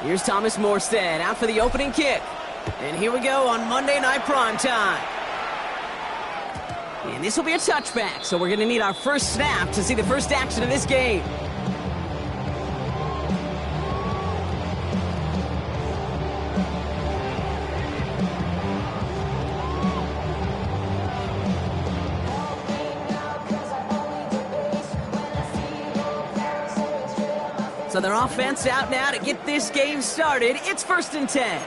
Here's Thomas Morstead out for the opening kick. And here we go on Monday Night Primetime. And this will be a touchback, so we're going to need our first snap to see the first action of this game. So their offense out now to get this game started. It's 1st and 10.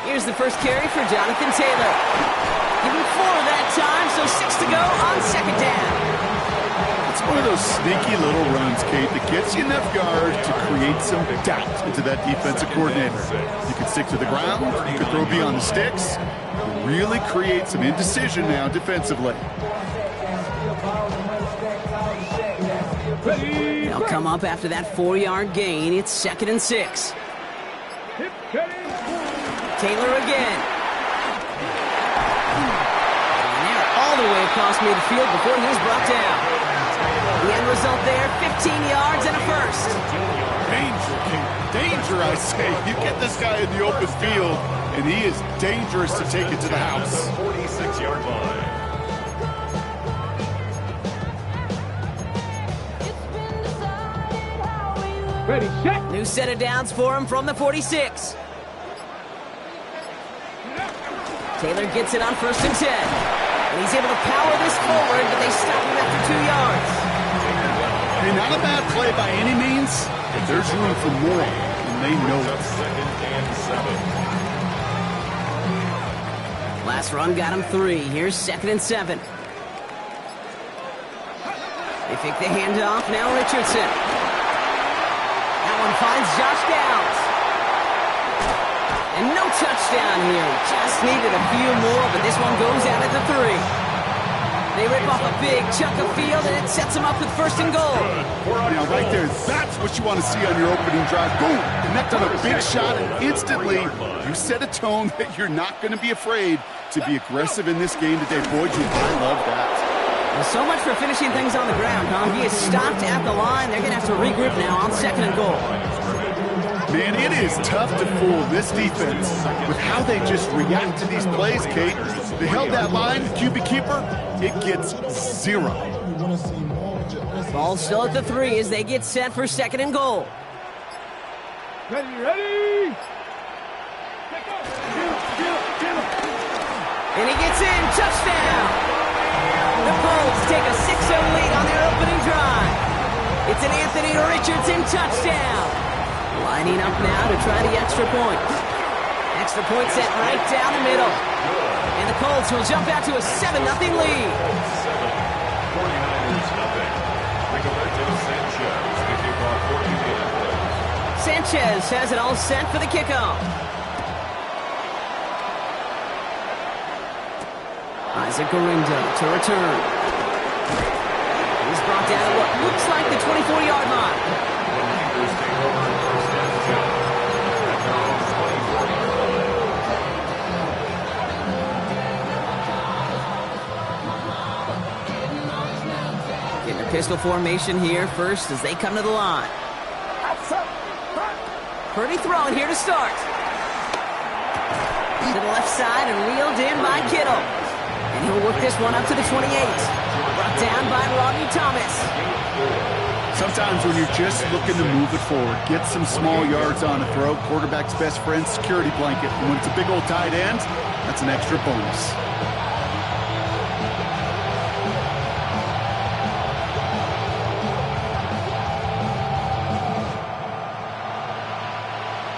Here's the first carry for Jonathan Taylor. Give him 4 that time, so 6 to go on 2nd down. It's one of those sneaky little runs, Kate, that gets you enough yards to create some doubt into that defensive coordinator. You can stick to the ground, you can throw beyond the sticks, really create some indecision now defensively. They'll come up after that 4-yard gain. It's 2nd and 6. Taylor again. And they're all the way across midfield before he was brought down. The end result there, 15 yards and a first. Danger, King. Danger, I say. You get this guy in the open field, and he is dangerous to take it to the house. 46-yard line. Ready, set. New set of downs for him from the 46. Taylor gets it on 1st and 10. And he's able to power this forward, but they stop him after 2 yards. Hey, not a bad play by any means, but there's room for more, and they know it. 2nd and 7. Last run got him 3. Here's 2nd and 7. They fake the handoff. Now Richardson. That one finds Josh Downs. And no touchdown here. Just needed a few more, but this one goes out at the 3. They rip off a big chunk of field, and it sets them up with 1st and goal. Now, right there, that's what you want to see on your opening drive. Boom! Connect on a big shot, and instantly you set a tone that you're not going to be afraid to be aggressive in this game today. Boy, I love that. Well, so much for finishing things on the ground, huh? He is stopped at the line. They're going to have to regroup now on 2nd and goal. Man, it is tough to fool this defense with how they just react to these plays, Kate. They held that line, QB keeper, it gets 0. Ball still at the 3 as they get set for 2nd and goal. Ready. And he gets in, touchdown! The Colts take a 6-0 lead on their opening drive. It's an Anthony Richardson touchdown. Lining up now to try the extra point. Extra point set right down the middle. And the Colts will jump out to a 7-0 lead. 49ers nothing. Rigoberto Sanchez has it all set for the kickoff. Isaac Gorindo to return. He's brought down at what looks like the 24-yard line. Getting a pistol formation here first as they come to the line. Purdy throwing here to start. To the left side and reeled in by Kittle. And he'll work this one up to the 28. Brought down by Rodney Thomas. Sometimes when you're just looking to move it forward, get some small yards on a throw, quarterback's best friend, security blanket. And when it's a big old tight end, that's an extra bonus.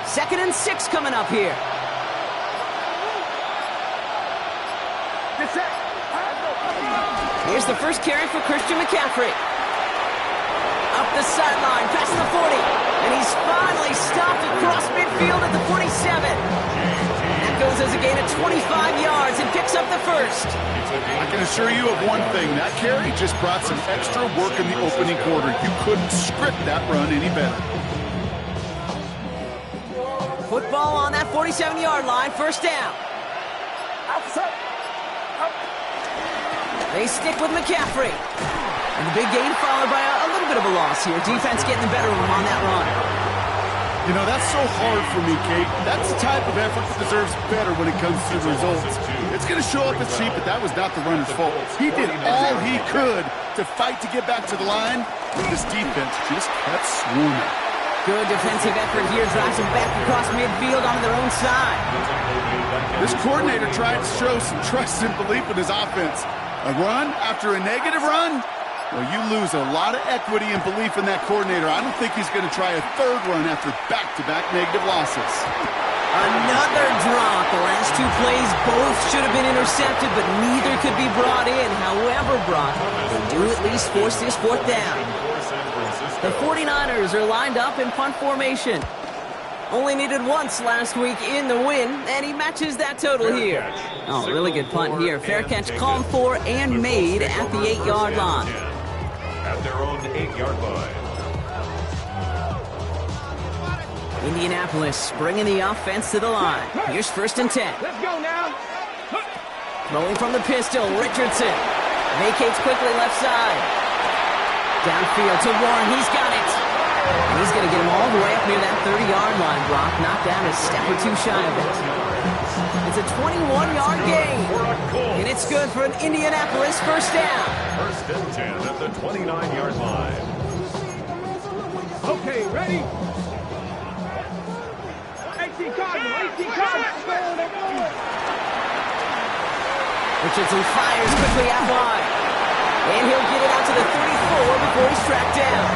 Second and 6 coming up here. Here's the first carry for Christian McCaffrey. Up the sideline, past the 40. And he's finally stopped across midfield at the 47. That goes as a gain of 25 yards and picks up the first. I can assure you of one thing. That carry just brought some extra work in the opening quarter. You couldn't script that run any better. Football on that 47-yard line, first down. They stick with McCaffrey. And the big gain followed by a little bit of a loss. loss here. Defense getting the better of them on that run. You know, that's so hard for me, Kate. That's the type of effort that deserves better when it comes to the results. It's going to show up as cheap, but that was not the runner's fault. He did all he could to fight to get back to the line, but this defense just kept swarming. Good defensive effort here. Drives them back across midfield onto their own side. This coordinator tried to show some trust and belief in his offense. A run after a negative run? Well, you lose a lot of equity and belief in that coordinator. I don't think he's going to try a third run after back-to-back negative losses. Another drop. The last two plays both should have been intercepted, but neither could be brought in. However, Brock, they do at least force this fourth down. The 49ers are lined up in punt formation. Only needed once last week in the win, and he matches that total here. Oh, really good punt here. Fair catch called for and made at the 8-yard line. At their own 8-yard line. Indianapolis bringing the offense to the line. Here's 1st and 10. Let's go now. Throwing from the pistol, Richardson. Vacates quickly left side. Downfield to Warren, he's got it. And he's going to get him all the way up near that 30-yard line, Brock. Knocked down a step or two shy of it. It's a 21-yard gain. And it's good for an Indianapolis first down. 1st and 10 at the 29-yard line. Okay, ready? 18 Cardinals. Richardson fires quickly out wide. And he'll get it out to the 34 before he's tracked down.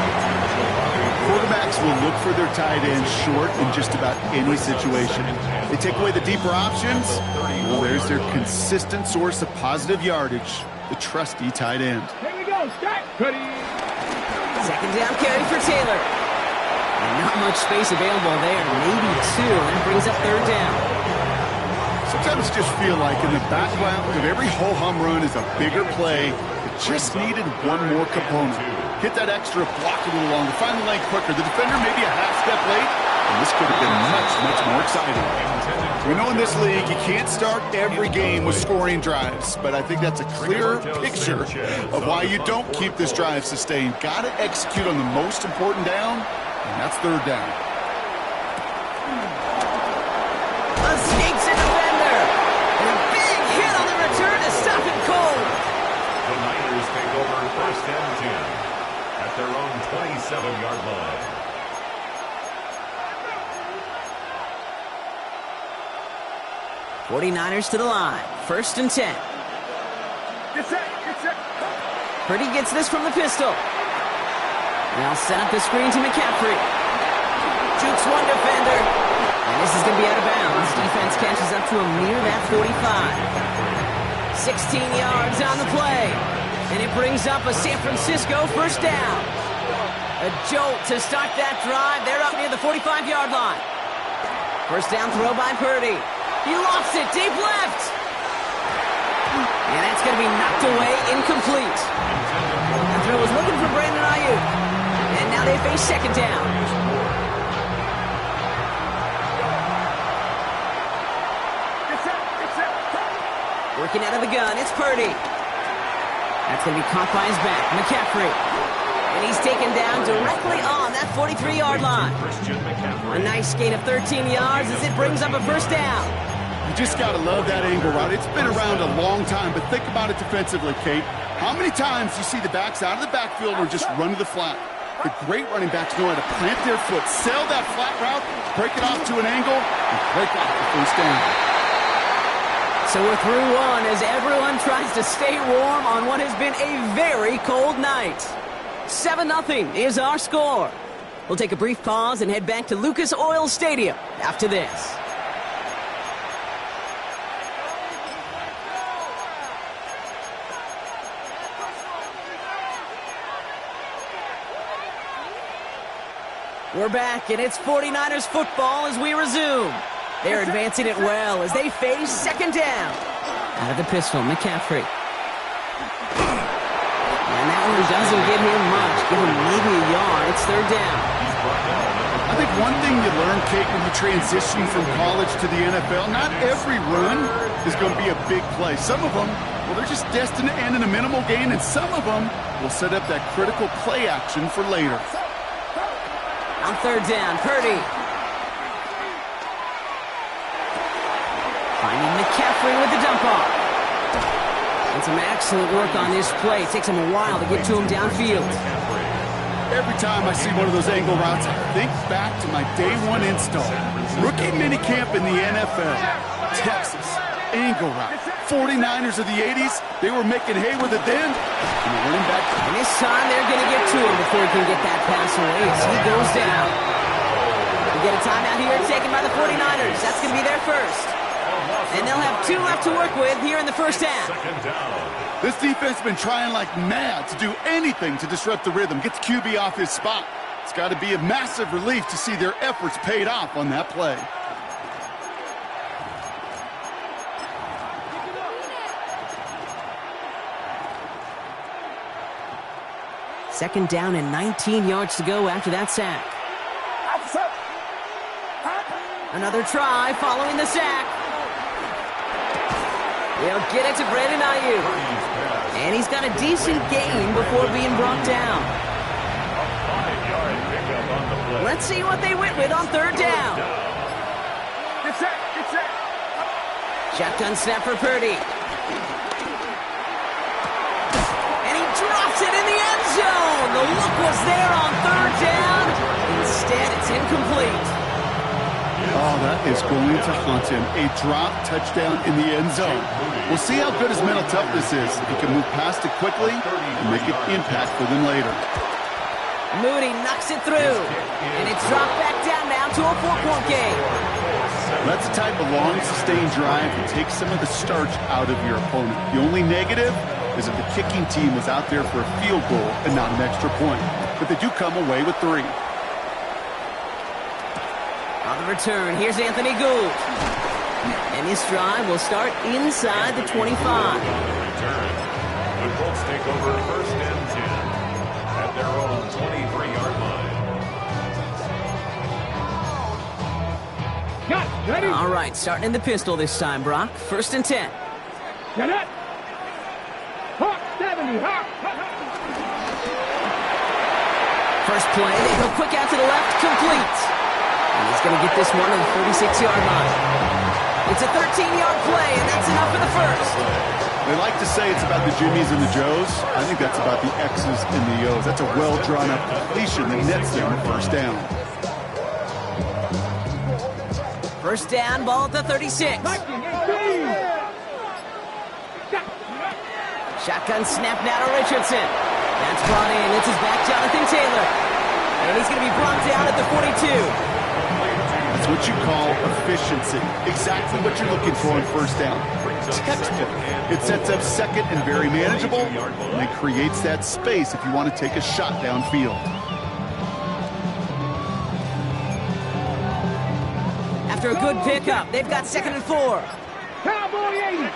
Quarterbacks will look for their tight end short in just about any situation. They take away the deeper options. Well, there's their consistent source of positive yardage, the trusty tight end. Here we go, start. Ready. 2nd down carry for Taylor. And not much space available there, maybe two, and it brings up 3rd down. Sometimes just feel like in the background of every ho-hum run is a bigger play. It just needed one more component. Hit that extra block a little longer, find the lane quicker. The defender maybe a half step late, and this could have been much, much more exciting. We know in this league you can't start every game with scoring drives, but I think that's a clear picture of why you don't keep this drive sustained. Got to execute on the most important down, and that's 3rd down. Escapes a defender. And a big hit on the return to stop it cold. The Niners take over 1st and 10 at their own 27-yard line. '49ers to the line. 1st and 10. Get set. Purdy gets this from the pistol. Now set up the screen to McCaffrey. Jukes one defender. And this is going to be out of bounds. Defense catches up to him near that 45. 16 yards on the play. And it brings up a San Francisco first down. A jolt to start that drive. They're up near the 45-yard line. First down throw by Purdy. He lost it deep left. And that's going to be knocked away, incomplete. That throw was looking for Brandon Ayuk. And now they face 2nd down. Working out of the gun, it's Purdy. That's going to be caught by his back, McCaffrey. And he's taken down directly on that 43-yard line. A nice gain of 13 yards as it brings up a first down. You just got to love that angle route. It's been around a long time, but think about it defensively, Kate. How many times do you see the backs out of the backfield or just run to the flat? The great running backs know how to plant their foot, sell that flat route, break it off to an angle, and break off the first down. So we're through one as everyone tries to stay warm on what has been a very cold night. 7-0 is our score. We'll take a brief pause and head back to Lucas Oil Stadium after this. We're back, and it's 49ers football as we resume. They're advancing it well as they face 2nd down. Out of the pistol, McCaffrey. And that one doesn't give him much. Give him maybe a yard. It's 3rd down. I think one thing you learn, Kate, when you transition from college to the NFL, not every run is going to be a big play. Some of them, well, they're just destined to end in a minimal gain, and some of them, will set up that critical play action for later. On third down, Purdy. Finding McCaffrey with the dump off. And some excellent work on this play. It takes him a while to get to him downfield. Every time I see one of those angle routes, I think back to my day one install. Rookie minicamp in the NFL. Texas, angle route. 49ers of the 80s, they were making hay with it then. And the running back. And this time they're going to get to him before he can get that pass away as he goes down. We get a timeout here taken by the 49ers. That's going to be their first. And they'll have 2 left to work with here in the first half. This defense has been trying like mad to do anything to disrupt the rhythm, get the QB off his spot. It's got to be a massive relief to see their efforts paid off on that play. Second down and 19 yards to go after that sack. Another try following the sack. They'll get it to Brandon Ayuk. And he's got a decent gain before being brought down. Let's see what they went with on third down. Shotgun snap for Purdy. And he drops it in the end zone. The look was there on third down. Instead, it's incomplete. Oh, that is going to haunt him. A drop touchdown in the end zone. We'll see how good his mental toughness is. He can move past it quickly and make an impact for them later. Moody knocks it through. And it's dropped back down now to a 4-point game. That's the type of long, sustained drive that takes some of the starch out of your opponent. The only negative is if the kicking team was out there for a field goal and not an extra point. But they do come away with 3. On the return, here's Anthony Gould. And this drive will start inside the 25. The Colts take over first and 10 at their own 23-yard line. Got ready. All right, starting in the pistol this time, Brock. First and 10. Get it. Hawk 70. Hawk. First play, they go quick out to the left, complete. And he's going to get this one to the 36-yard line. It's a 13-yard play, and that's enough for the first. They like to say it's about the Jimmies and the Joes. I think that's about the X's and the O's. That's a well-drawn-up completion that nets them first down. First down, ball at the 36. Shotgun snap now to Richardson. That's brought in. It's his back, Jonathan Taylor. And he's going to be brought down at the 42. That's what you call efficiency. Exactly what you're looking for on first down. Textbook. It sets up second and very manageable, and it creates that space if you want to take a shot downfield. After a good pickup, they've got second and 4. Cowboy 80.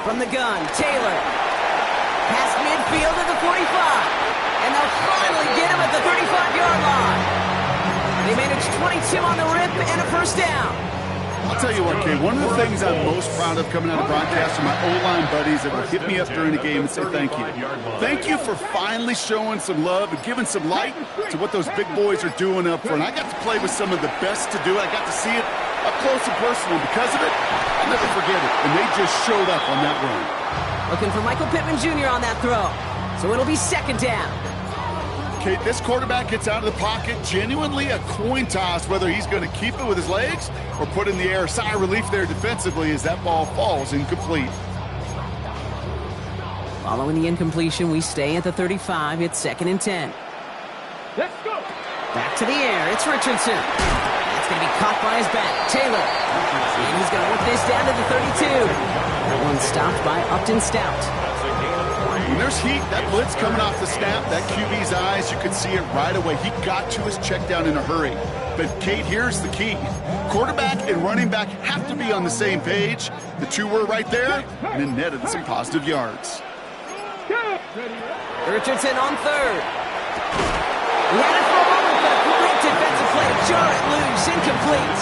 From the gun, Taylor. Past midfield at the 45. And they'll finally get him at the 35-yard line. They managed 22 on the rip and a first down. I'll tell you what, Kay, one of the things I'm most proud of coming out of broadcast are my O-line buddies that will hit me up during the game and say thank you. Thank you for finally showing some love and giving some light to what those big boys are doing up front. I got to play with some of the best to do it. I got to see it up close and personal. Because of it, I'll never forget it. And they just showed up on that run. Looking for Michael Pittman Jr. on that throw. So it'll be second down. Okay, this quarterback gets out of the pocket, genuinely a coin toss whether he's going to keep it with his legs or put in the air. Sigh of relief there defensively as that ball falls incomplete. Following the incompletion, we stay at the 35. It's second and 10. Let's go. Back to the air. It's Richardson. That's going to be caught by his back. Taylor. And he's going to work this down to the 32. That one stopped by Upton Stout. When there's heat, that blitz coming off the snap, that QB's eyes, you could see it right away. He got to his check down in a hurry. But, Kate, here's the key. Quarterback and running back have to be on the same page. The two were right there, and it netted some positive yards. Richardson on third. He had it for a moment, but a great defensive play to jar it loose. Incomplete.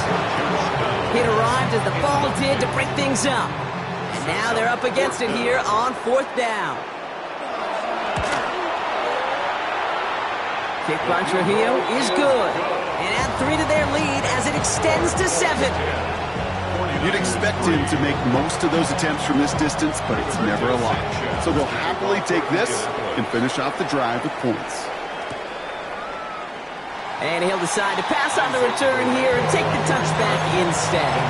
It arrived as the ball did to break things up. And now they're up against it here on fourth down. Kick by Trujillo is good. And add 3 to their lead as it extends to 7. You'd expect him to make most of those attempts from this distance, but it's never a lot. So they'll happily take this and finish off the drive with points. And he'll decide to pass on the return here and take the touchback instead.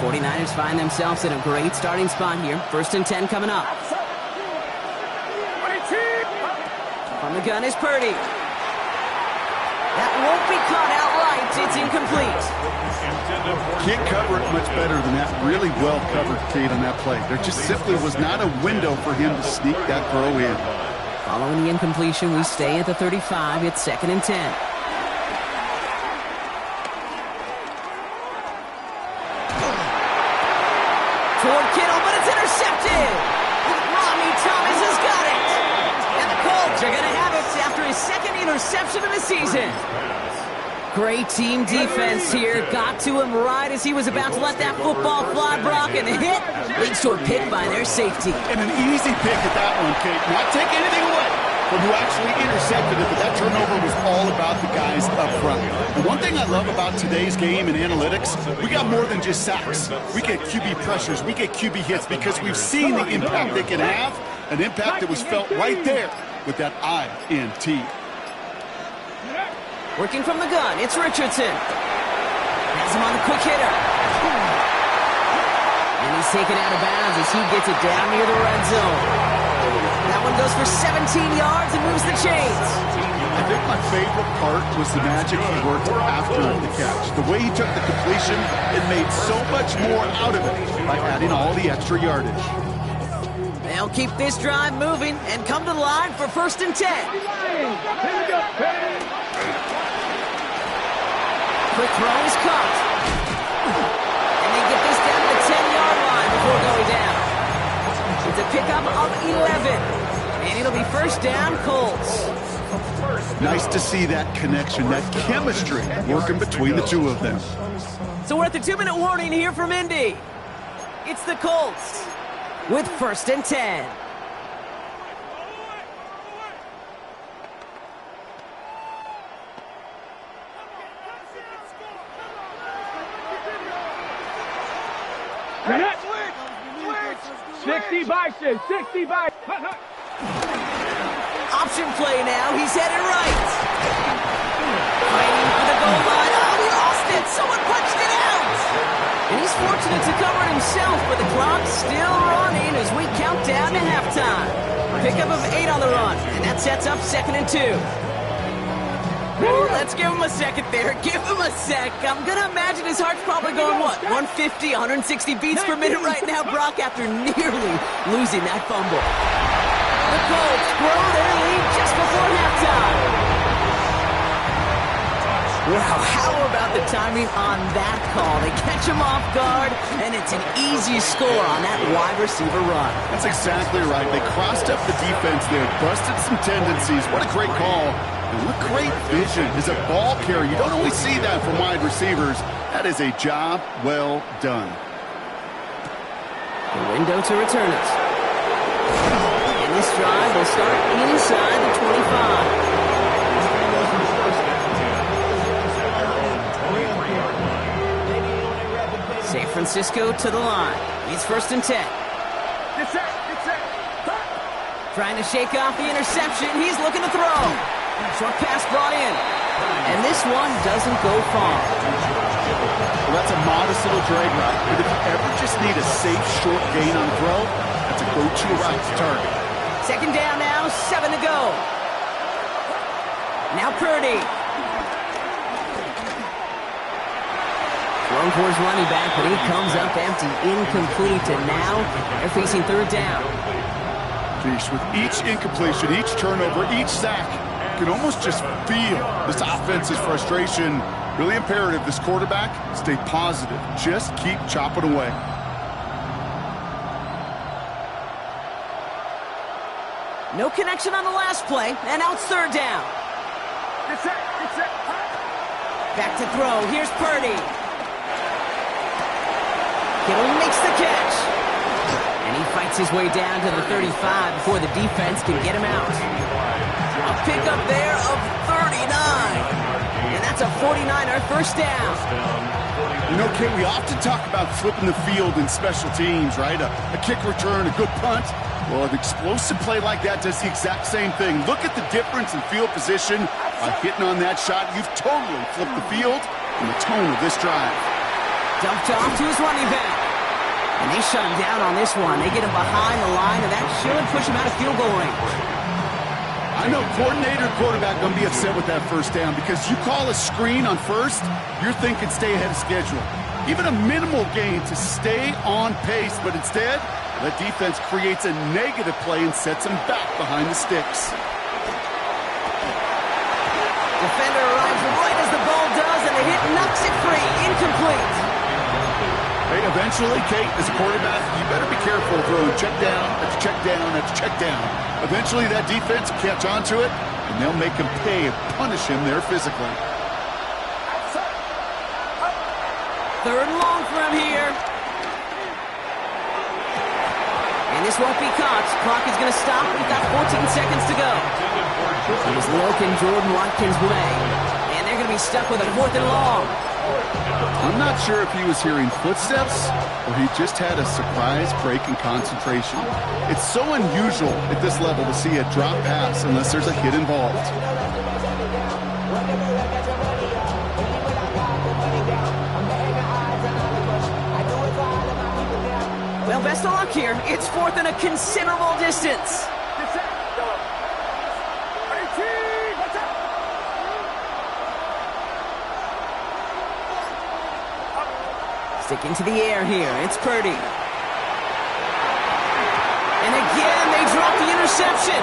49ers find themselves in a great starting spot here. 1st and 10 coming up. From the gun is Purdy. That won't be caught outright. It's incomplete. Can't cover it much better than that. Really well covered, Kate, on that play. There just simply was not a window for him to sneak that throw in. Following the incompletion, we stay at the 35. It's 2nd and 10. Toward Kittle, but it's intercepted. Rodney Thomas has got it. And the Colts are going to have it after his 2nd interception of the season. Great team defense here. Got to him right as he was about to let that football fly, Brock, and the hit leads to a pick by their safety. And an easy pick at that one, Kate. Not take anything away from who actually intercepted it, but that turnover was all about the guys up front. And one thing I love about today's game and analytics, we got more than just sacks. We get QB pressures, we get QB hits because we've seen the impact they can have, an impact that was felt right there with that INT. Working from the gun, it's Richardson. Has him on the quick hitter. And he's taken out of bounds as he gets it down near the red zone. That one goes for 17 yards and moves the chains. I think my favorite part was the magic he worked after the catch. The way he took the completion, it made so much more out of it by adding all the extra yardage. They'll keep this drive moving and come to the line for 1st and 10. Quick throw is caught. And they get this down to the 10-yard line before going down. It's a pickup of 11. And it'll be 1st down, Colts. Nice to see that connection, that chemistry working between the two of them. So we're at the 2-minute warning here from Indy. It's the Colts with 1st and 10. Get it! 60 bison, 60 bison. Option play now. He's headed right. Fighting for the goal line. Oh, he lost it. Someone punched it out. And he's fortunate to cover it himself, but the clock's still running as we count down to halftime. Pickup of 8 on the run, and that sets up 2nd and 2. Woo, let's give him a second there. Give him a sec. I'm going to imagine his heart's probably going, what, 150, 160 beats per minute right now, Brock, after nearly losing that fumble. The Colts grow their lead just before halftime. Wow, how about the timing on that call? They catch him off guard, and it's an easy score on that wide receiver run. That's exactly right. They crossed up the defense there, busted some tendencies. What a great call. And what great vision as a ball carrier. You don't always see that from wide receivers. That is a job well done. The window to return it. And this drive will start inside the 25. San Francisco to the line. It's 1st and 10. Trying to shake off the interception. He's looking to throw. Short pass brought in. And this one doesn't go far. Well, that's a modest little drag route. But if you ever just need a safe short gain on throw, that's a go-to route to target. 2nd down now, 7 to go. Now Purdy. Thrown towards running back, but he comes up empty, incomplete, and now they're facing 3rd down. Geesh, with each incompletion, each turnover, each sack, you can almost just feel this offense's frustration. Really imperative, this quarterback, stay positive. Just keep chopping away. No connection on the last play, and now it's 3rd down. Back to throw, here's Purdy. Kittle makes the catch. And he Fights his way down to the 35 before the defense can get him out. A pickup there of 39. And that's a 49er first down. You know, Kate, we often talk about flipping the field in special teams, right? A kick return, a good punt. Well, an explosive play like that does the exact same thing. Look at the difference in field position. By hitting on that shot, you've totally flipped the field and the tone of this drive. Dumped off to his running back. And they shut him down on this one. They get him behind the line, and that should push him out of field goal range. I know coordinator, quarterback going to be upset with that first down because you call a screen on first, you're thinking stay ahead of schedule. Even a minimal gain to stay on pace, but instead, that defense creates a negative play and sets him back behind the sticks. Defender arrives right as the ball does, and the hit knocks it free. Incomplete. Hey, eventually, Kate, as a quarterback, you better be careful throwing check down after check down after check down. Eventually, that defense will catch on to it, and they'll make him pay and punish him there physically. Third and long for him here. And this won't be caught. Clock is going to stop. We've got 14 seconds to go. Here's Logan Jordan Watkins way. And they're going to be stuck with a 4th and long. I'm not sure if he was hearing footsteps or he just had a surprise break in concentration. It's so unusual at this level to see a drop pass unless there's a hit involved. Well, best of luck here. It's 4th and a considerable distance. Sticking to the air here. It's Purdy. And again, they drop the interception.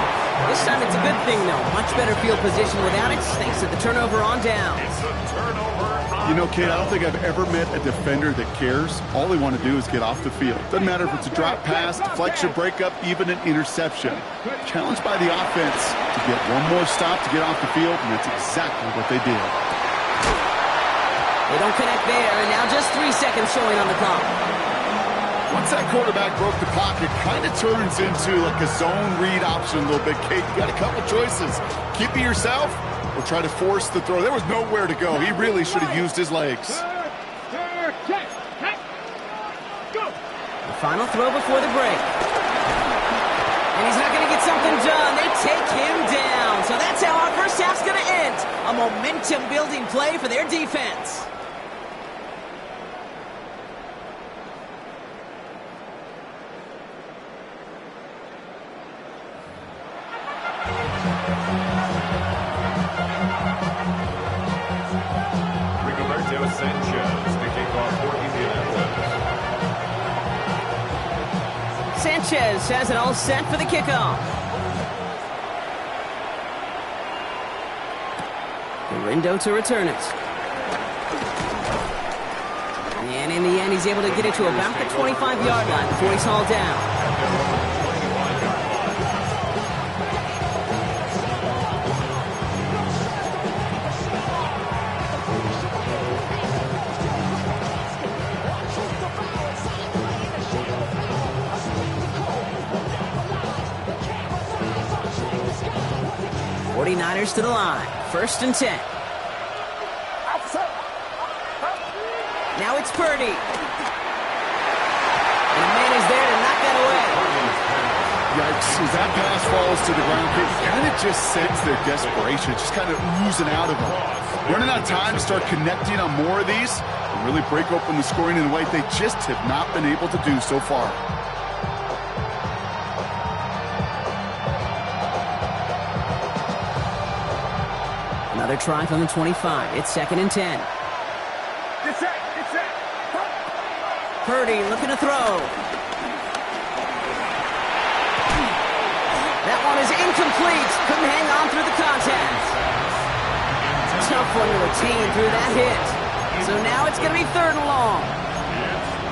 This time it's a good thing, though. Much better field position without it, thanks to the turnover on down. You know, Kate, I don't think I've ever met a defender that cares. All they want to do is get off the field. Doesn't matter if it's a drop pass, deflection, breakup, even an interception. Challenged by the offense to get one more stop to get off the field, and that's exactly what they did. They don't connect there, and now just 3 seconds showing on the clock. Once that quarterback broke the clock, it kind of turns into like a zone read option a little bit. Kate, you got a couple choices. Keep it yourself or try to force the throw. There was nowhere to go. He really should have used his legs. The final throw before the break. And he's not going to get something done. They take him down. So that's how our first half's going to end. A momentum-building play for their defense. Sanchez has it all set for the kickoff. Rindo to return it. And in the end, he's able to get it to about the 25-yard line before he's hauled down. 49ers to the line. 1st and 10. Now it's Purdy. And the man is there to knock that away. Yikes. As that pass falls to the ground, you kind of just sense their desperation. Just kind of oozing out of them. Running out of time to start connecting on more of these and really break open the scoring in a way they just have not been able to do so far. Another try from the 25. It's 2nd and 10. Purdy looking to throw. That one is incomplete. Couldn't hang on through the contact. Tough one to retain through that hit. So now it's going to be 3rd and long.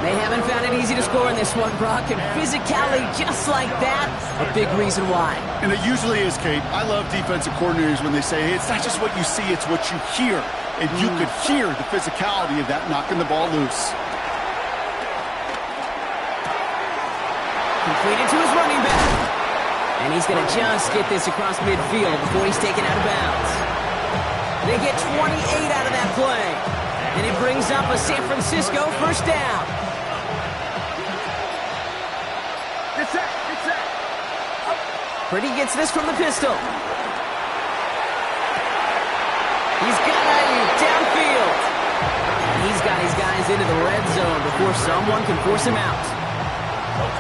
They haven't found it easy to score in this one, Brock, and physicality just like that, a big reason why. And it usually is, Kate. I love defensive coordinators when they say, hey, it's not just what you see, it's what you hear. And you could hear the physicality of that knocking the ball loose. Completed to his running back. And he's going to just get this across midfield before he's taken out of bounds. They get 28 out of that play. And it brings up a San Francisco first down. Purdy gets this from the pistol. He's got Ayuk downfield. And he's got his guys into the red zone before someone can force him out.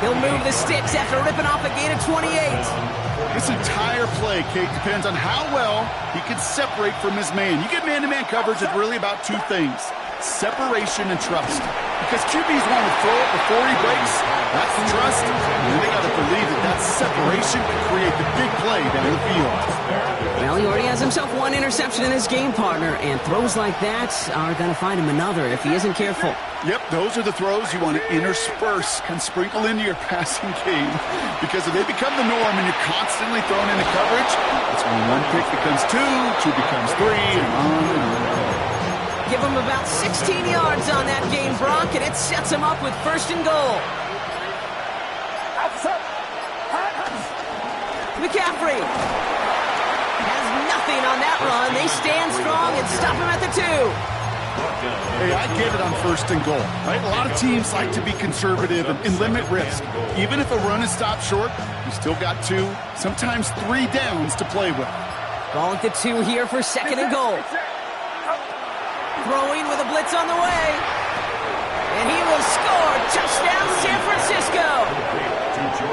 He'll move the sticks after ripping off a gain of 28. This entire play, Kate, depends on how well he can separate from his man. You get man-to-man coverage, it's really about two things: separation and trust. Because QBs want to throw it before he breaks. That's the trust. And they got to believe that that separation can create the big play down the field. Well, he already has himself one interception in his game, partner, and throws like that are going to find him another if he isn't careful. Yep, those are the throws you want to intersperse and sprinkle into your passing game. Because if they become the norm and you're constantly thrown into coverage, that's when one pick becomes two becomes three, and on and on. Give him about 16 yards on that game, Brock, and it sets him up with first and goal. McCaffrey has nothing on that run. They stand strong and stop him at the 2. Hey, I get it on first and goal, right? A lot of teams like to be conservative and limit risk. Even if a run is stopped short, you still got 2, sometimes 3 downs to play with. Ball at the 2 here for second and goal. Throwing with a blitz on the way. And he will score. Touchdown, San Francisco.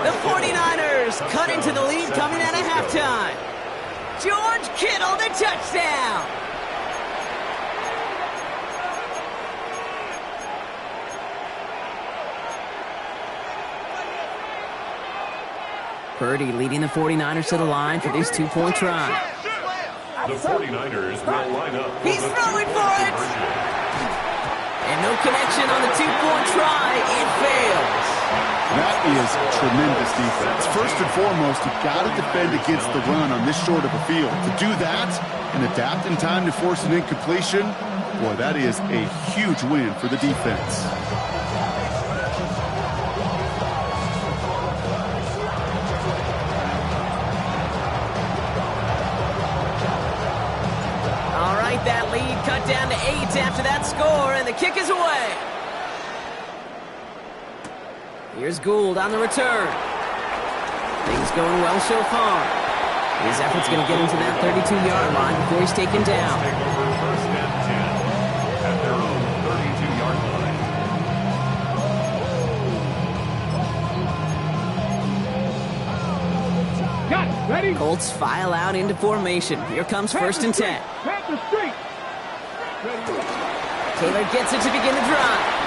The 49ers cut into the lead coming out of halftime. George Kittle, the touchdown. Purdy leading the 49ers to the line for this 2-point try. The 49ers will line up. He's throwing for it. And no connection on the 2-point try. It fails. That is tremendous defense. First and foremost, you've got to defend against the run on this short of a field. To do that and adapt in time to force an incompletion, boy, that is a huge win for the defense. All right, that lead cut down to 8 after that score, and the kick is away. Here's Gould on the return. Things going well so far. His effort's going to get him to that 32-yard line before he's taken down. Take over first and 10 at their own 32-yard line. Got it. Ready? Colts file out into formation. Here comes first and 10. Panther Street. Taylor gets it to begin the drive.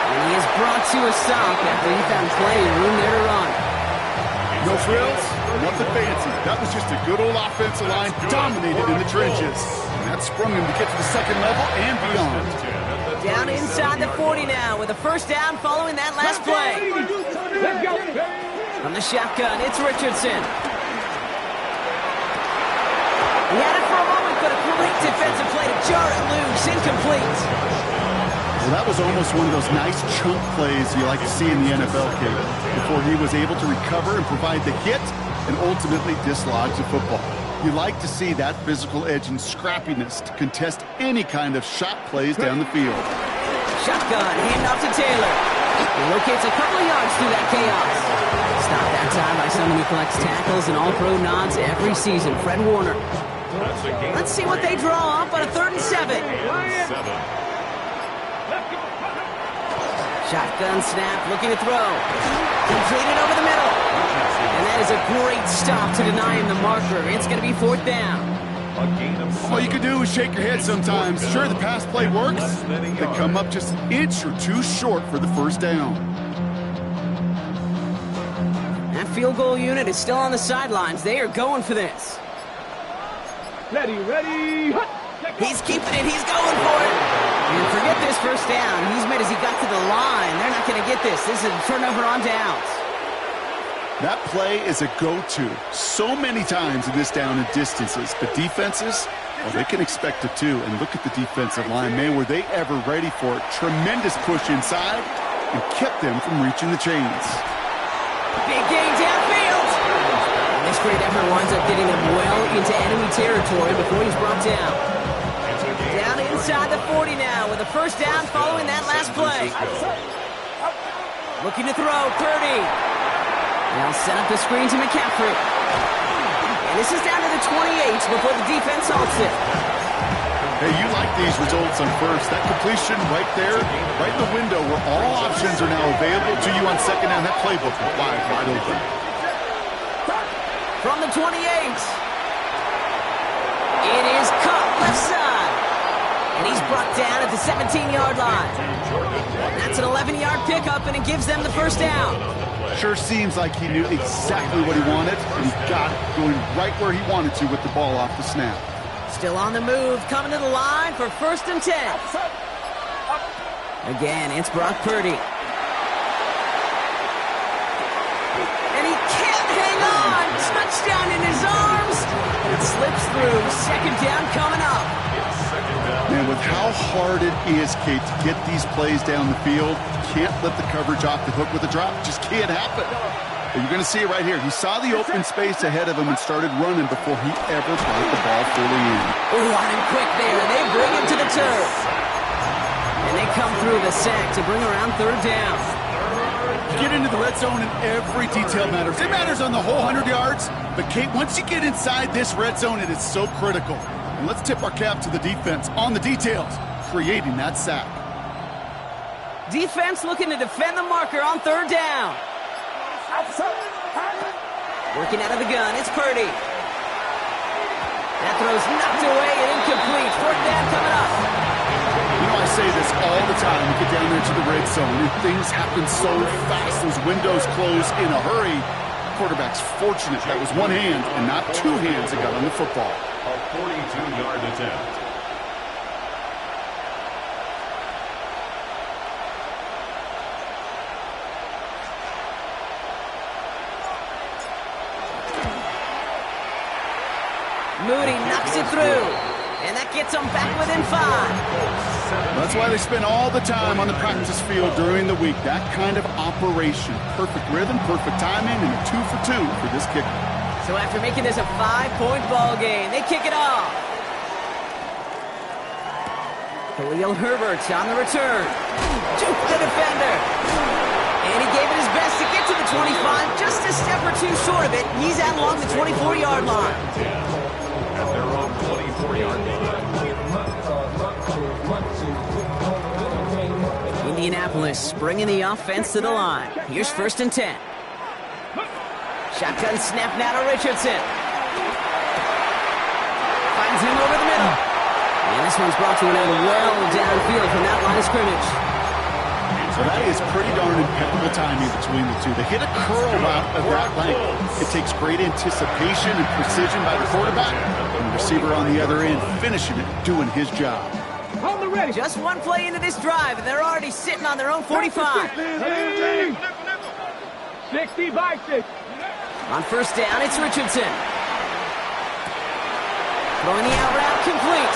And he is brought to a stop after he found plenty of room there to run. No frills, nothing fancy. That was just a good old offensive line dominated in the trenches. And that sprung him to get to the second level and beyond. Down inside the 40 now with a first down following that last play. Let's go. From the shotgun, it's Richardson. He had it for a moment, but a great defensive play to jar it loose, incomplete. Well, that was almost one of those nice chunk plays you like to see in the NFL, Kate, before he was able to recover and provide the hit and ultimately dislodge the football. You like to see that physical edge and scrappiness to contest any kind of shot plays down the field. Shotgun, handoff to Taylor. He locates a couple of yards through that chaos. Stopped that time by someone who collects tackles and all-pro nods every season, Fred Warner. Let's see what they draw up on a 3rd and 7. Shotgun snap, looking to throw. Completed over the middle. And that is a great stop to deny him the marker. It's going to be 4th down. All you can do is shake your head sometimes. Sure, the pass play works. They come up just an inch or two short for the first down. That field goal unit is still on the sidelines. They are going for this. Ready. He's keeping it. He's going for it. And forget this first down. He's made as he got to the line. They're not going to get this. This is a turnover on downs. That play is a go-to so many times in this down and distances. But defenses, well, they can expect it too. And look at the defensive line. Man, were they ever ready for it. Tremendous push inside. and kept them from reaching the chains. Big gain downfield. This great effort winds up getting him well into enemy territory before he's brought down. Down inside the 40 now with a first down following that last play. Looking to throw, Purdy. Now set up the screen to McCaffrey. And this is down to the 28 before the defense halts it. Hey, you like these results on first. That completion right there, right in the window where all options are now available to you on second down. That playbook is wide open. From the 28. It is caught left side. And he's brought down at the 17-yard line. That's an 11-yard pickup, and it gives them the first down. Sure seems like he knew exactly what he wanted, and he got it going right where he wanted to with the ball off the snap. Still on the move, coming to the line for 1st and 10. Again, it's Brock Purdy. And he can't hang on. Touchdown in his arms. It slips through. Second down coming up. Man, with how hard it is, Kate, to get these plays down the field, can't let the coverage off the hook with a drop. Just can't happen. And you're going to see it right here. He saw the open space ahead of him and started running before he ever brought the ball fully in. Oh, on him quick there. They bring him to the turf. And they come through the sack to bring around 3rd down. Get into the red zone and every detail matters. It matters on the whole 100 yards. But, Kate, once you get inside this red zone, it is so critical. And let's tip our cap to the defense on the details, creating that sack. Defense looking to defend the marker on 3rd down. Working out of the gun, it's Purdy. That throw's knocked away and incomplete. 4th down coming up. You know, I say this all the time. You get down there to the red zone, and things happen so fast. Those windows close in a hurry. Quarterback's fortunate that was one hand and not two hands that got on the football. A 42-yard attempt. Moody knocks it through. And that gets them back within 5. That's why they spend all the time on the practice field during the week. That kind of operation. Perfect rhythm, perfect timing, and a 2 for 2 for this kicker. So after making this a 5-point ball game, they kick it off. Khalil Herbert on the return. Juke the defender. And he gave it his best to get to the 25. Just a step or two short of it. He's out along the 24-yard line. At their own 24-yard line. Indianapolis bringing the offense to the line. Here's 1st and 10. Shotgun snap now to Richardson. Finds him over the middle. And this one's brought to an end well downfield from that line of scrimmage. So that is pretty darn impeccable timing between the two. They hit a curl route of that length. It takes great anticipation and precision by the quarterback. And the receiver on the other end finishing it, doing his job. On the ready. Just one play into this drive, and they're already sitting on their own 45. 60 by 6. On 1st down, it's Richardson. Throwing the out route complete.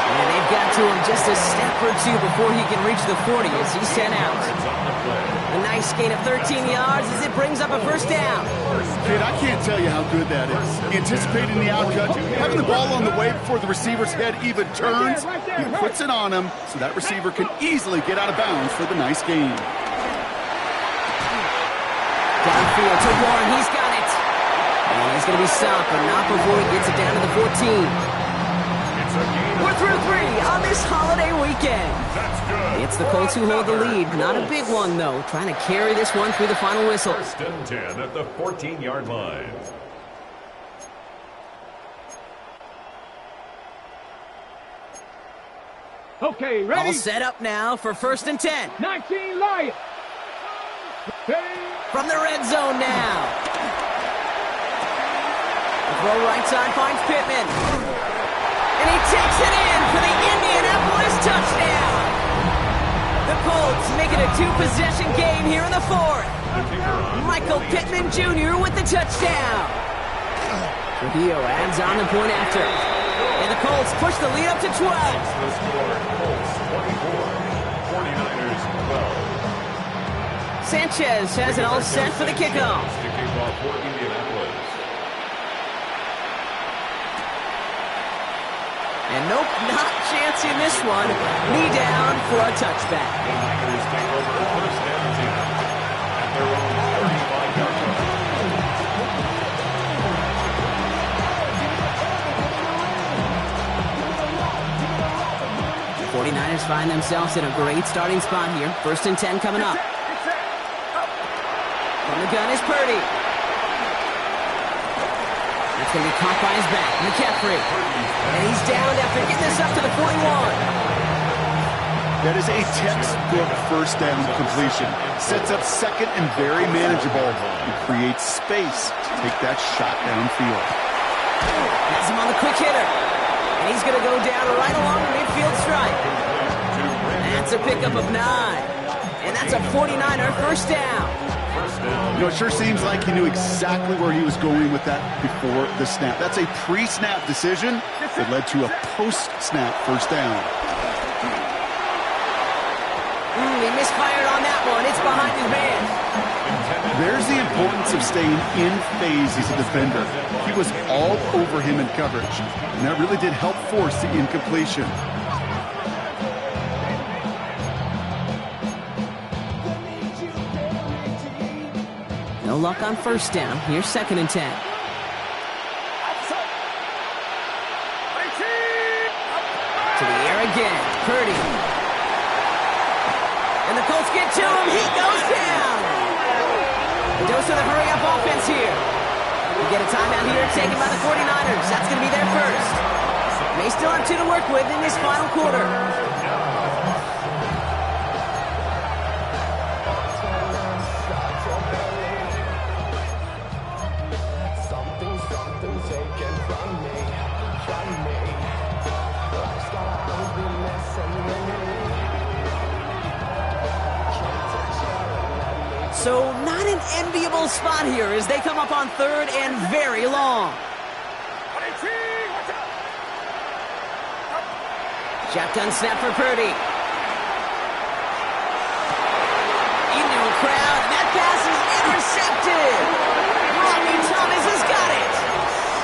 And they've got to him just a step or two before he can reach the 40 as he's sent out. A nice gain of 13 yards as it brings up a 1st down. Kid, I can't tell you how good that is. Anticipating the outcut, having the ball on the way before the receiver's head even turns. He puts it on him so that receiver can easily get out of bounds for the nice gain. Downfield to Warren, he's got it. And he's going to be stopped, but not before he gets it down to the 14. We're through 3 on this holiday weekend. That's good. It's the Colts who hold the lead. Not a big one, though. Trying to carry this one through the final whistle. 1st and 10 at the 14-yard line. Okay, ready? All set up now for 1st and 10. 19 Lions. From the red zone now. The throw right side finds Pittman. And he takes it in for the Indianapolis touchdown. The Colts make it a 2-possession game here in the 4th. Michael Pittman Jr. with the touchdown. Trujillo adds on the point after. And the Colts push the lead up to 12. The score, Colts 24, 49ers 12. Sanchez has it all set for the kickoff. To kick off for Indianapolis. And nope, not chancing this one. Knee down for a touchback. The Niners take over first and 10 at their own 35-yard line. 49ers find themselves in a great starting spot here. First and 10 coming up. From the gun is Purdy. That's going to be caught by his back. McCaffrey. And he's down after getting this up to the 41. That is a textbook first down completion. Sets up second and very manageable and creates space to take that shot downfield. Has him on the quick hitter. And he's going to go down right along the midfield stripe. That's a pickup of 9. And that's a 49er first down. You know, it sure seems like he knew exactly where he was going with that before the snap. That's a pre-snap decision that led to a post-snap first down. He misfired on that one. It's behind his man. There's the importance of staying in phase as a defender. He was all over him in coverage, and that really did help force the incompletion. No luck on first down. Here's second and 10. To the air again. Purdy. And the Colts get to him. He goes down. Dose of the hurry-up offense here. We get a timeout here taken by the 49ers. That's going to be their first. May still have 2 to work with in this final quarter. So not an enviable spot here as they come up on third and very long. Shotgun snap for Purdy. Into a crowd. That pass is intercepted. Rodney Thomas has got it.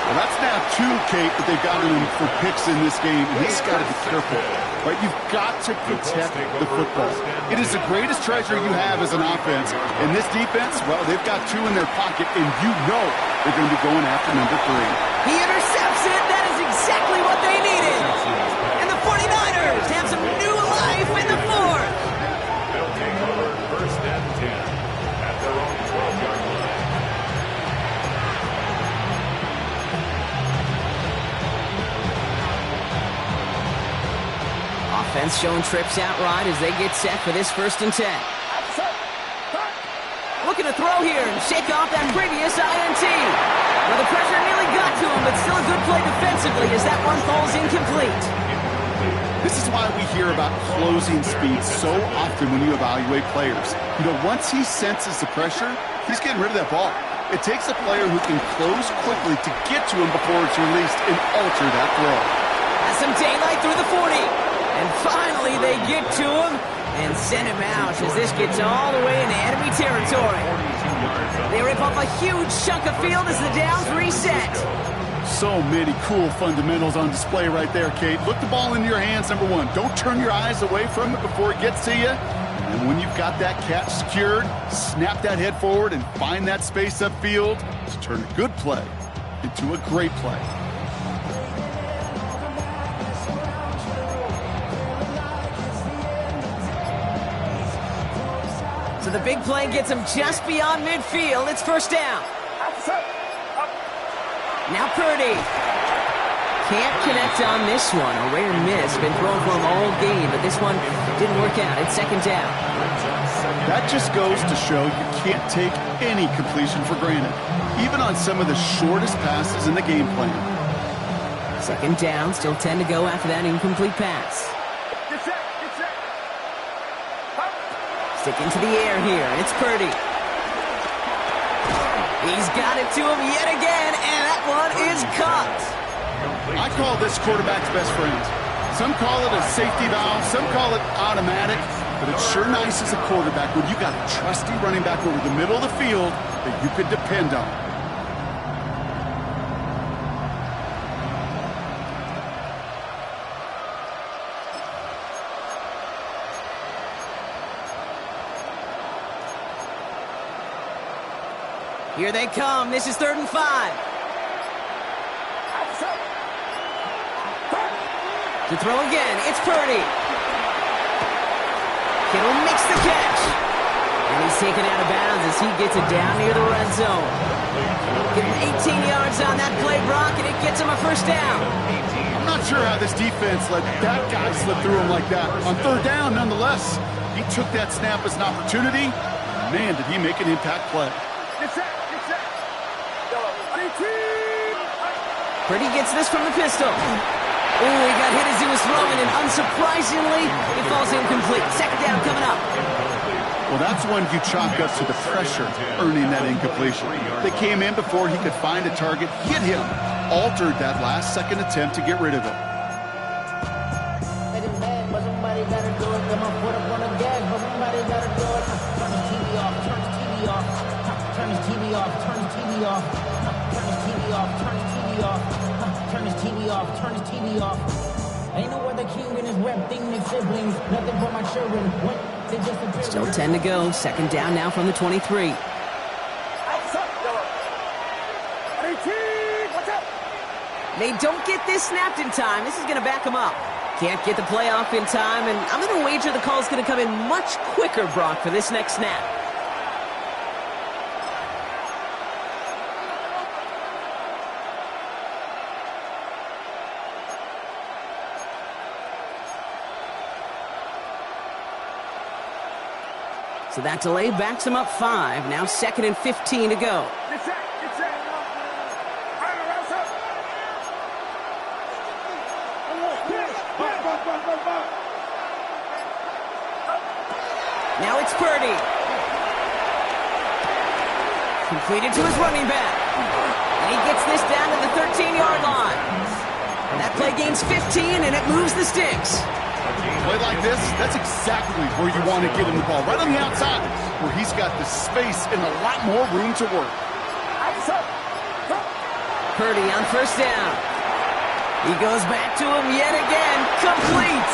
Well, that's now 2, Kate, that they've gotten him for picks in this game, and he's got to be careful. Right? You've got to protect the football. It is the greatest treasure you have as an offense. And this defense, well, they've got 2 in their pocket, and you know they're going to be going after number 3. He intercepts it. That is exactly what they needed. And the 49ers have some new life in the fourth. They'll take over first and 10 at their own 12-yard line. Offense showing trips out right as they get set for this first and 10. Looking to throw here and shake off that previous INT. Well, the pressure nearly got to him, but still a good play defensively as that one falls incomplete. This is why we hear about closing speed so often when you evaluate players. You know, once he senses the pressure, he's getting rid of that ball. It takes a player who can close quickly to get to him before it's released and alter that throw. Has some daylight through the 40. And finally they get to him and send him out as this gets all the way into enemy territory. They rip off a huge chunk of field as the downs reset. So many cool fundamentals on display right there, Kate. Look the ball into your hands, number 1. Don't turn your eyes away from it before it gets to you. And when you've got that catch secured, snap that head forward and find that space upfield to turn a good play into a great play. So the big play gets him just beyond midfield. It's first down. Now Purdy. Can't connect on this one. A rare miss. Been thrown for him all game, but this one didn't work out. It's second down. That just goes to show you can't take any completion for granted, even on some of the shortest passes in the game plan. Second down. Still 10 to go after that incomplete pass. Sticking to the air here, and it's Purdy. He's got it to him yet again, and that one is caught. I call this quarterback's best friend. Some call it a safety valve, some call it automatic. but it's sure nice as a quarterback when you got a trusty running back over the middle of the field that you could depend on. Here they come. This is 3rd and 5. To throw again, it's Purdy. Kittle makes the catch. And he's taken out of bounds as he gets it down near the red zone. Getting 18 yards on that play, Brock, and it gets him a 1st down. I'm not sure how this defense let that guy slip through him like that. On 3rd down, nonetheless, he took that snap as an opportunity. Man, did he make an impact play. Purdy gets this from the pistol. Oh, he got hit as he was throwing, and unsurprisingly, it falls incomplete. 2nd down coming up. Well, that's when you chalk up to the pressure earning that incompletion. They came in before he could find a target, hit him, altered that last-second attempt to get rid of it. Turn his TV off. Ain't no other king in his rep thing than siblings. Nothing but my children. What? They just Still 10 to go. 2nd down now from the 23. They don't get this snapped in time. This is going to back them up. Can't get the play off in time, and I'm going to wager the call's going to come in much quicker, Brock, for this next snap. So that delay backs him up 5. Now 2nd and 15 to go. Now it's Purdy. Completed to his running back. And he gets this down to the 13-yard line. And that play gains 15, and it moves the sticks. Play like this, that's exactly where you want to get him the ball. Right on the outside, where he's got the space and a lot more room to work. Purdy on 1st down. He goes back to him yet again. Complete.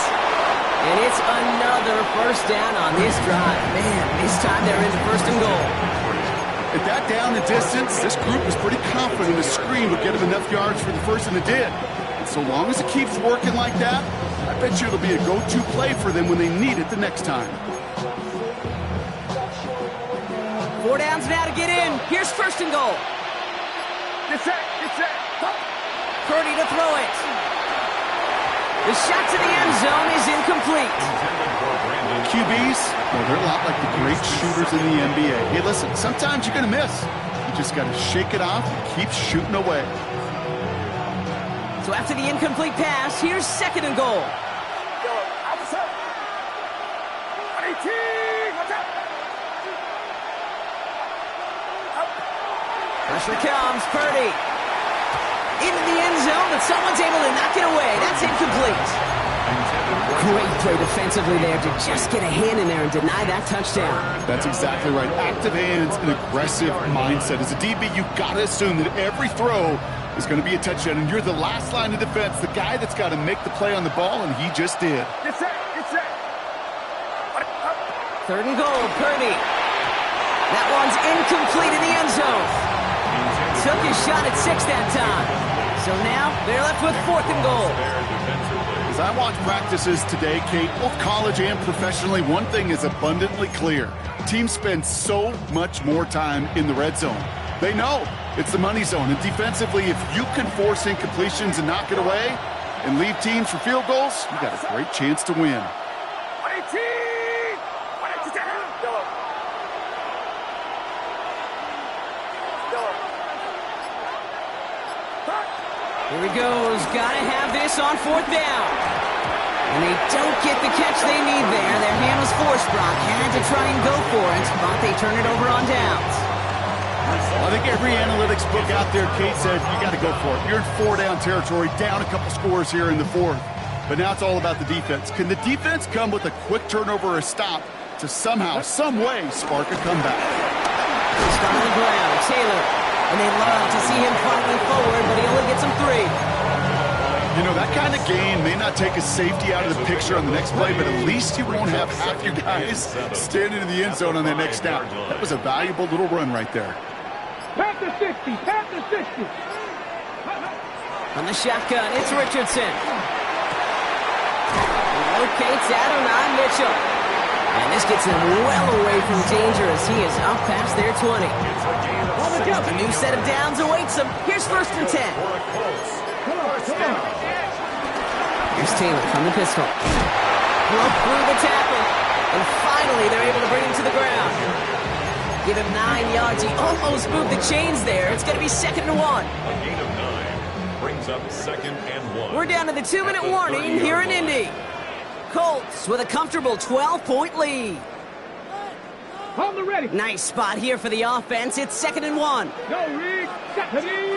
And it's another 1st down on this drive. Man, this time they're into 1st and goal. At that down and distance, this group was pretty confident the screen would get him enough yards for the 1st, and it did. And so long as it keeps working like that, I bet you it'll be a go-to play for them when they need it the next time. 4 downs now to get in. Here's 1st and goal. Purdy to throw it. The shot to the end zone is incomplete. QBs, well, they're a lot like the great shooters in the NBA. Hey, listen, sometimes you're going to miss. You just got to shake it off and keep shooting away. So after the incomplete pass, here's 2nd and goal. Pressure comes, Purdy. Into the end zone, but someone's able to knock it away. That's incomplete. Great play defensively there to just get a hand in there and deny that touchdown. That's exactly right. Active hands and aggressive mindset. As a DB, you've got to assume that every throw is going to be a touchdown, and you're the last line of defense, the guy that's got to make the play on the ball, and he just did. 3rd and goal, Purdy. That one's incomplete in the end zone. Took his shot at 6 that time. So now they're left with 4th and goal. As I watch practices today, Kate, both college and professionally, one thing is abundantly clear. Teams spend so much more time in the red zone. They know it's the money zone. And defensively, if you can force incompletions and knock it away and leave teams for field goals, you got a great chance to win. Here he goes. Gotta have this on 4th down. And they don't get the catch they need there. Their hand was forced, Brock. Had to try and go for it, but they turn it over on downs. Well, I think every analytics book out there, Kate, said you got to go for it. You're in 4-down territory, down a couple scores here in the 4th. But now it's all about the defense. Can the defense come with a quick turnover or a stop to somehow, some way, spark a comeback? He's on the ground, Taylor. And they love to see him fighting forward, but he only gets him 3. You know, that kind of gain may not take a safety out of the picture on the next play, but at least you won't have half your guys standing in the end zone on that next snap. That was a valuable little run right there. Panther 60, Panther 60. On the shotgun, it's Richardson. He locates Adonai Mitchell. And this gets him well away from danger as he is up past their 20. A new set of downs awaits him. Here's 1st and 10. Here's Taylor from the pistol. Broke through the tackle. And finally, they're able to bring him to the ground. Give him 9 yards. He almost moved the chains there. It's going to be 2nd and 1. A gain of 9 brings up 2nd and 1. We're down to the 2-minute warning here in Indy. Colts with a comfortable 12-point lead. On the ready. Nice spot here for the offense. It's 2nd and 1. Go, Reed. Set. Ready.